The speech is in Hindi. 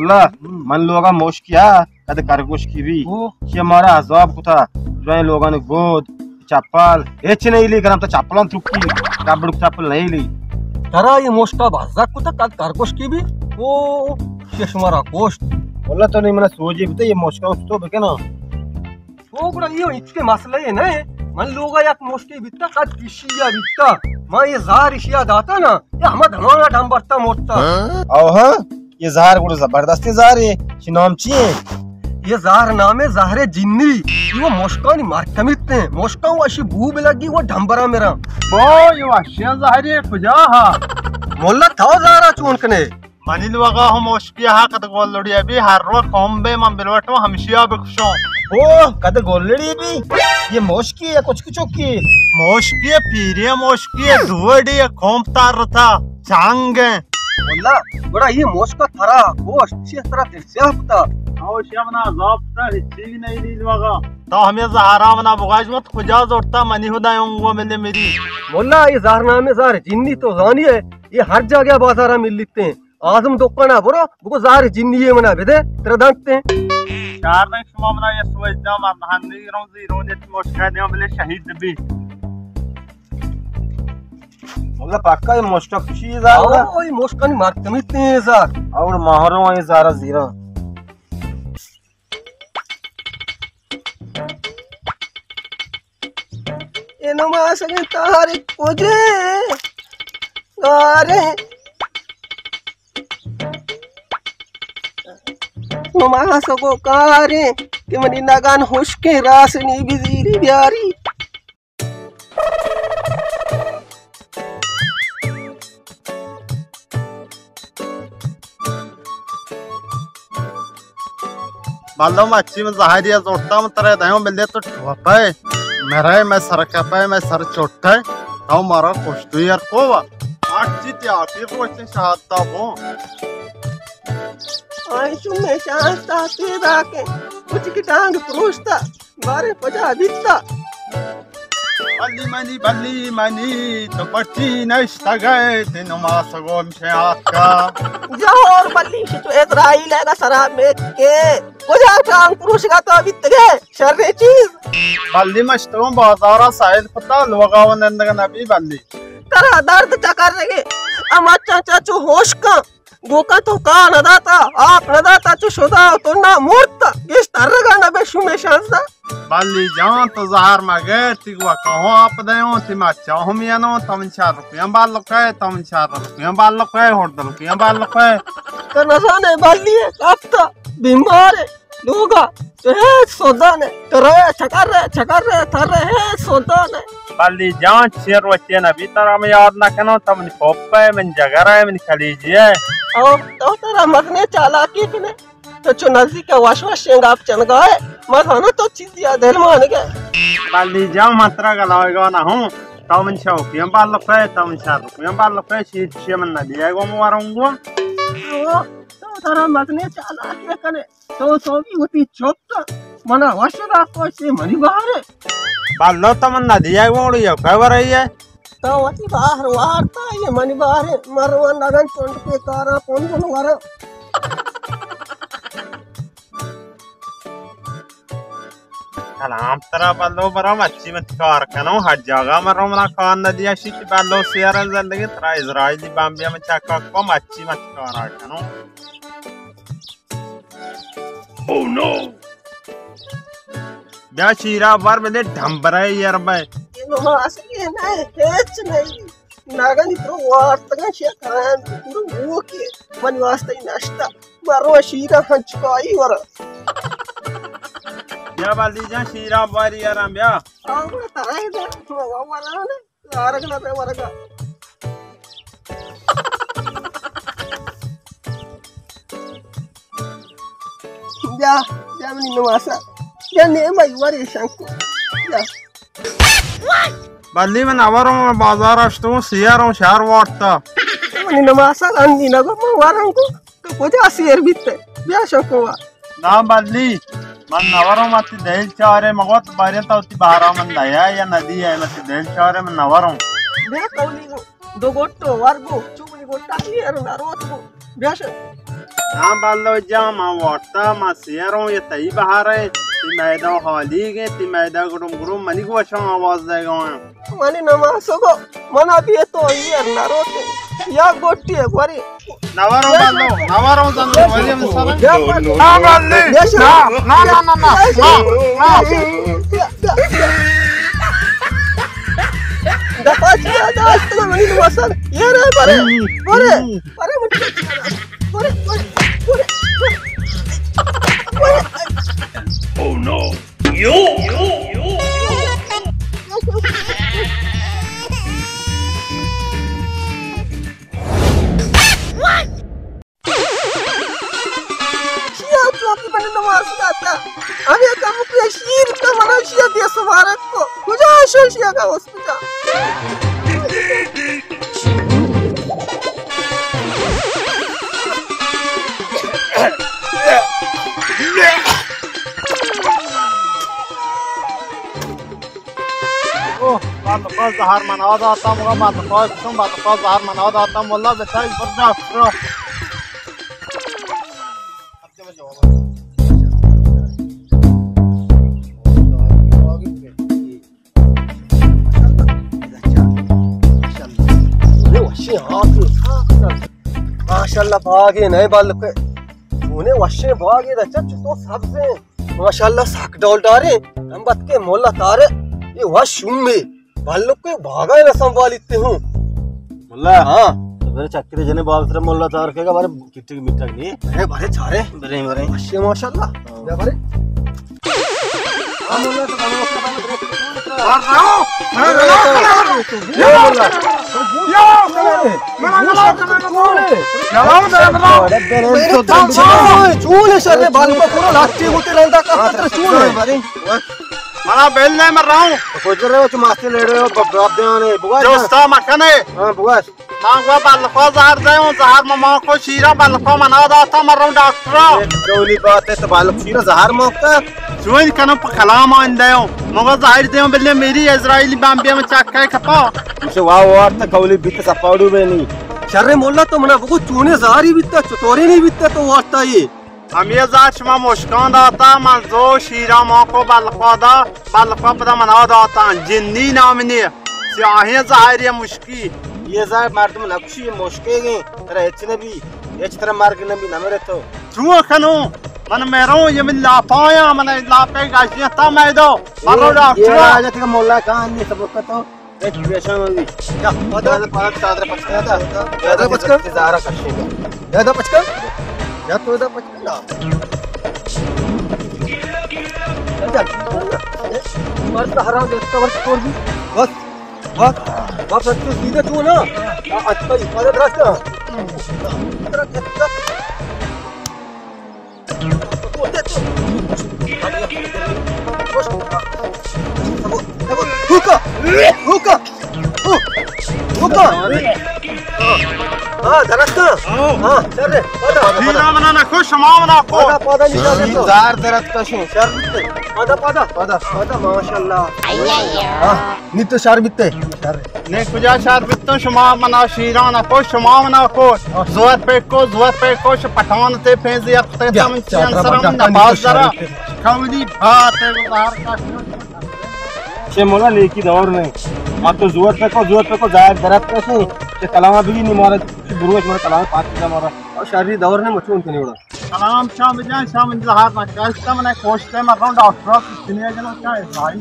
मोल्ला मन लोगा मोश किया कद करगोश की भी ये मारा अजाब कुता जो लोगा ने गोद चप्पल एच नहीं ली गरम तो चप्पलन तुक्की काबड़ चप्पल नहीं ली तरा ये मोस्टा भाजा कुता कद करगोश की भी वो ये शुमारा कोस्ट मोल्ला तो नहीं मैंने सोचे भी तो ये मोस्टा उस तो बेके ना वो बड़ा ये इतने मसले है ना मन लोगा याक मोस्टी बित्ता कद किशिया बित्ता मां ये जार इशिया दाता ना ये हम धमाना डम बरता मोस्ता आओ हां ये जार गुड़ जबरदस्ती जार है शिनाम चाहिए ये जार नाम है ज़हरे जिन्नी वो मोस्कानी मारकमित ने मोस्का वो अशी भूब लगी वो ढंबरा मेरा ओ ये अशिया ज़हरे खुजा हा मोल्ला था ज़ारा चूनकने मनिल वगा हम मोस्किया हा कद गोलड़ी अभी हर रो कॉम्बे मन बिलवटो हमशिया बखशो ओ कद गोलड़ी भी ये मोस्की है कुछ की मोस्की पीरे मोस्की दुवड़ी कोमतार था चांग मोल्ला बड़ा ये मोस्का थरा वो अच्छी तरह दिल से हफ्ता आओ श्यामना ज़ाब्ता हिच्ची नहीं ली वगा तो हमें ज़हरा मना बुगाज मत खुजा जोड़ता मनी हुदायूंगो मिले मेरी मोल्ला ये ज़हरना में ज़हर जिन्नी तो जानी है ये हर जगह बाजारा मिल लेते हैं आजम दुकाना बुरो वो ज़हर जिन्नी है मना बेदे तेरे दांतते हैं चार दिन शुमा मना ये सोचदा मन हंदी रोजी रोने मोस्का ने मिले शहीद भी मोल्ला पक्का ये मोस्टा खुशी है ज़ारा ओ ये मोस्का नहीं मार कमित नहीं है ज़ार और माहरों ये ज़ारा ज़ीरा ये नमाज के तारे कोजे गारे नमाज को कारे कि मनी नगान होश के रासनी बिजीरी प्यारी मालूम अच्छी में ज़ाहिरिया जोड़ता में तरह दायों मिले तो ठोपे मेरे मैं सर कपे मैं सर चोटे तो मारा कुछ तो यार कोवा अच्छी त्यागी कुछ शहादता वो आई चुम्मे शांता तेरा के कुछ की टांग पुरुषता बारे पजा बित्ता बल्ली मनी तो पट्टी नष्ट गए दिन मासगो मशयात का जोर बल्ली से तो इज़राइल है का शराब में के कुछ टांग पुरुष का तो बित गए शर्रे चीज बल्ली मस्तों बाजारा साइड पता लोगाव नंद का नबी बल्ली तेरा दर्द चकर रहे अम्मा चाचा चो होश का गोका तो का नदाता आप नदाता चो शुदा तो ना मूर्ता इस तरह का नबे शुमे शांसा बल्ली जान तो ज़हर मगे तिगवा कहो आप दयो तिमा चाहो मियानो तम 4 रुपया बाल लके तम 4 रुपया बाल लके होटल रुपया बाल लके तो नसाने बल्ली है काफता बीमार है लोगा तो है सोदा ने तो रहे छकर रहे थर रहे सोदा ने बल्ली जान शेर वच्चे न भीतर हम याद ना कनो तम नि पोपे मन जगरा है मन खलीजी है ओ तो तेरा मगने चालाकी ने तो चुनजी का वाशवाश शेंगाप चनगा है मखाना तो चीज याद है मान गए बल्ली जान मात्रा का लाएगा ना हूं तम 6 रुपया बाल लके तम 4 रुपया बाल लके शीट मन न दिया गो मारूंगा तो तेरा मगने चालाकी कने तो भी होती चोक मना वाशरा को से मनी बाहर है बालो तम न दिया गो ये खबर है तो वती बाहर वारता ये मनी बाहर है मरवा नगन चोंड के कारा कौन वारा कलाम तरह बालो बरम अच्छी मत कार कनो हर जगह मरो मना कान न दिया शी बालो शेयर जिंदगी तरा इजराइली बाम्बिया में चक्का कम अच्छी मत कार कनो ओह नो क्या शीरा बार में ढंबरा यार मैं नमाज के ना हेच नहीं नागनी तो वार्तगा शेखान वो के मन वास्ते नाश्ता मारो शीरा हंचकाई वर या बाली जा शीरा बारी यार ब्या आंगुड़ तराई दे वाला ने आरगना पे वरगा या मनी नमासा या ने मई वरी शंकु या बल्ली में नवरों में बाजार अष्टों सियारों शहर वाटता मनी नमासा अंगी नगो वारंग को तो कुछ आसियर बिते ब्या शंकुवा ना बल्ली मन नवरों मत देल चारे मगोत बारे तो ती बारा मन दया या नदी है मत देल चारे में नवरों ब्या कौली दो गोटो वारगो चुगली गोटा क्लियर ना रोत को ब्या हाँ बालो जामा वाटा मासियारों ये तई बहारे ती मैदा हाली के ती मैदा गुरुम मनी को अच्छा आवाज देगा मनी नमासो को मना भी तो ये नरोते या गोटी है बारी नवारों जानो वाली हम सारा ना बाली दपाचिया दास्त को मनी नमासन ये रे बारे बारे Oh no! Yo! की मैंने नमाज गाता अभी कम के शीर का मनुष्य दिया सुमारक को कुजा शोशिया का हॉस्पिटल बात को जहर मनावा जाता मुगा बात को जहर मनावा जाता मोल्ला बेचारी पर डॉक्टर माशाल्लाह भागे नहीं बाल के तूने वशे भागे अच्छा तो सबसे माशाल्लाह साक डॉल डारे हम बत के मोल्ला तारे ये वशुम में बाल के भागा ना संभालिते हूं मोल्ला हां तो मेरे चक्कर जने बाल तेरे मोल्ला तार केगा बारे किट्टी की मिठा नहीं अरे बारे छारे बरे वशे माशाल्लाह क्या बारे हम मोल्ला तो मना बेल नहीं मर रहा हूँ कुछ रहे हो तुम आस्ते ले रहे हो बाप दे आने बुआ दोस्ता मखने हां बुआ मांगवा बालको जहर दे हूँ जहर मामा को शीरा बालको मना दाता मर रहा हूँ डॉक्टर गौली बात है तो बालक शीरा जहर मौका जोइन कनो कलाम आंदे हूँ मगर जहर दे हूँ बिल्ले मेरी इजराइली बाम्बिया में चक्का खपा तुझे वाह वाह तो गौली बीते सपाड़ू में नहीं शर्रे मोल्ला तो मना वो चूने जहरी बीता चतोरे नहीं बीता तो वाटता ये हम ये जात शमा मुश्कान दाता मंजो शीरा मौको बालको पदा मना दाता जिन्नी नामनी स्याही जहर ये मुश्की ये जाए मार तुम नक्शी मुश्के गए तेरा इतने भी ये चित्र मार के नबी ना मेरे तो तू खनो मन मेरो ये मिल लापाया मन लापे गाशियां ता मैं दो मारो डॉक्टर ये आ जाते का मोल्ला कहां नहीं सब का तो एक पेशा में भी क्या पता पांच चादर पचका था ज्यादा पचका जहरा कशेगा ज्यादा पचका या तो ज्यादा पचका मर्द हरा देखता वर्ष छोड़ दी बस बस अच्छे सीधे तू ना अच्छा इफादत रास्ता हुका हाँ दरख्त हाँ चल रे हीरा बनाना खुश मामना को पौधा निकाल दे जार दरद का शे पौधा माशाल्लाह हाँ नित्य शार बित्ते ने कुजा शार बित्तो शमा मना शीराना को शमा मना को जोर पे को पठान ते फेंस या ते तम सरम नमाज जरा खौली बात है बाहर का शे मोला लेकी दौर नहीं आप तो जोर पे को जार दरद का शे के कलामा भी नहीं मारा बुरुज मारा कलामा पांच का मारा और शारीरिक दौर ने मचून के नहीं उड़ा कलाम शाम जहार ना कष्ट मने कोष्टे में रहा डॉक्टर दुनिया जनो क्या है भाई